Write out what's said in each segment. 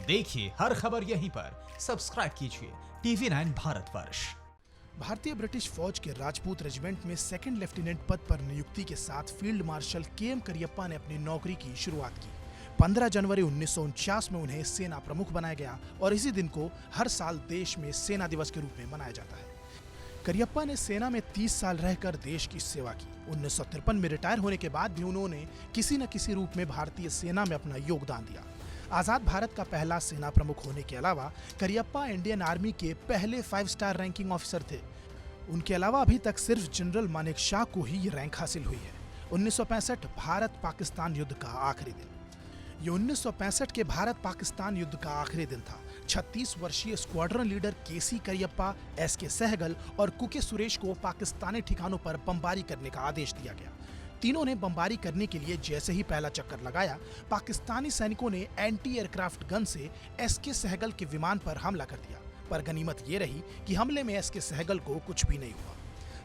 देखिए हर खबर यहीं पर। सब्सक्राइब कीजिए TV9 भारतवर्ष। भारतीय ब्रिटिश फौज के राजपूत रेजिमेंट में सेकंड लेफ्टिनेंट पद पर नियुक्ति के साथ फील्ड मार्शल के.एम. करियप्पा ने अपनी नौकरी की शुरुआत की। 15 जनवरी 1949 में उन्हें सेना प्रमुख बनाया गया और इसी दिन को हर साल देश में सेना दिवस के रूप में मनाया जाता है। करियप्पा ने सेना में 30 साल रहकर देश की सेवा की। 1953 में रिटायर होने के बाद भी उन्होंने किसी न किसी रूप में भारतीय सेना में अपना योगदान दिया। आजाद भारत का पहला सेना प्रमुख होने के अलावा करियप्पा इंडियन आर्मी के पहले 5 स्टार रैंकिंग ऑफिसर थे। उनके अलावा अभी तक सिर्फ जनरल मानेकशॉ को ही ये रैंक हासिल हुई है। 1965 भारत पाकिस्तान युद्ध का आखिरी दिन। ये 1965 के भारत पाकिस्तान युद्ध का आखिरी दिन था। 36 वर्षीय squadron leader K C. Cariappa, S K. Sehgal और कुके सुरेश को पाकिस्तानी ठिकानों पर बमबारी करने का आदेश दिया गया। तीनों ने बमबारी करने के लिए जैसे ही पहला चक्कर लगाया, पाकिस्तानी सैनिकों ने एंटी एयरक्राफ्ट गन से एस.के. सहगल के विमान पर हमला कर दिया। पर गनीमत ये रही कि हमले में एस.के. सहगल को कुछ भी नहीं हुआ।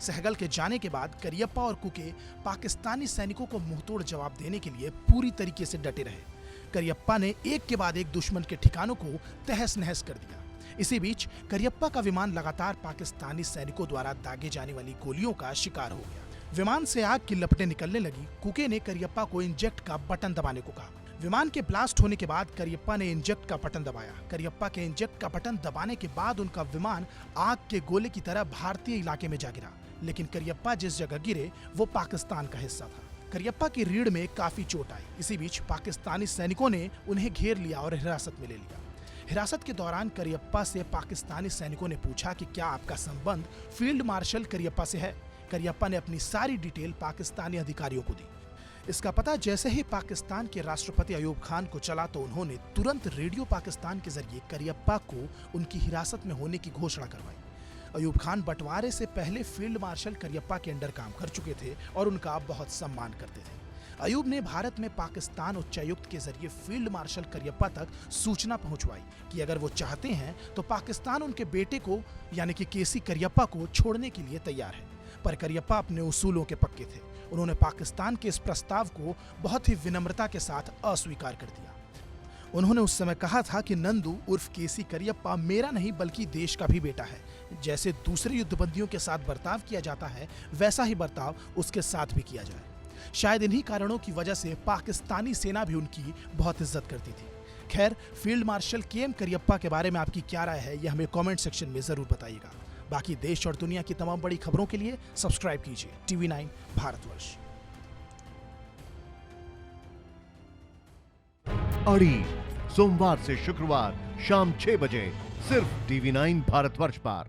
सहगल के जाने के बाद करियप्पा और कुके पाकिस्तानी सैनिकों को मुंहतोड़ जवाब देने के लिए पूरी तरीके से डटे रहे। करियप्पा ने एक के बाद एक दुश्मन के ठिकानों को तहस नहस कर दिया। इसी बीच करियप्पा का विमान लगातार पाकिस्तानी सैनिकों द्वारा दागे जाने वाली गोलियों का शिकार हो गया। विमान से आग की लपटें निकलने लगी। कुके ने करियप्पा को इंजेक्ट का बटन दबाने को कहा। विमान के ब्लास्ट होने के बाद करियप्पा ने इंजेक्ट का बटन दबाया। करियप्पा के इंजेक्ट का बटन दबाने के बाद उनका विमान आग के गोले की तरह भारतीय इलाके में जा गिरा। लेकिन करियप्पा जिस जगह गिरे वो पाकिस्तान का हिस्सा था। करियप्पा की रीढ़ में काफी चोट आई। इसी बीच पाकिस्तानी सैनिकों ने उन्हें घेर लिया और हिरासत में ले लिया। हिरासत के दौरान करियप्पा से पाकिस्तानी सैनिकों ने पूछा कि क्या आपका संबंध फील्ड मार्शल करियप्पा से है। करियप्पा ने अपनी सारी डिटेल पाकिस्तानी अधिकारियों को दी। इसका पता जैसे ही पाकिस्तान के राष्ट्रपति अयूब खान को चला तो उन्होंने तुरंत रेडियो पाकिस्तान के जरिए करियप्पा को उनकी हिरासत में होने की घोषणा करवाई। अयूब खान बंटवारे से पहले फील्ड मार्शल करियप्पा के अंडर काम कर चुके थे और उनका बहुत सम्मान करते थे। अयूब ने भारत में पाकिस्तान उच्चायुक्त के जरिए फील्ड मार्शल करियप्पा तक सूचना पहुंचवाई कि अगर वो चाहते हैं तो पाकिस्तान उनके बेटे को यानी कि के.सी. करियप्पा को छोड़ने के लिए तैयार है। पर करियप्पा अपने उसूलों के पक्के थे। उन्होंने पाकिस्तान के इस प्रस्ताव को बहुत ही विनम्रता के साथ अस्वीकार कर दिया। उन्होंने उस समय कहा था कि नंदू उर्फ के.सी. करियप्पा मेरा नहीं बल्कि देश का भी बेटा है। जैसे दूसरे युद्धबंदियों के साथ बर्ताव किया जाता है वैसा ही बर्ताव उसके साथ भी किया जाए। शायद इन्हीं कारणों की वजह से पाकिस्तानी सेना भी उनकी बहुत इज्जत करती थी। खैर, फील्ड मार्शल के.एम. करियप्पा के बारे में आपकी क्या राय है यह हमें कमेंट सेक्शन में जरूर बताइएगा। बाकी देश और दुनिया की तमाम बड़ी खबरों के लिए सब्सक्राइब कीजिए TV9 भारतवर्ष। अड़ी सोमवार से शुक्रवार शाम 6 बजे सिर्फ TV9 भारतवर्ष पर।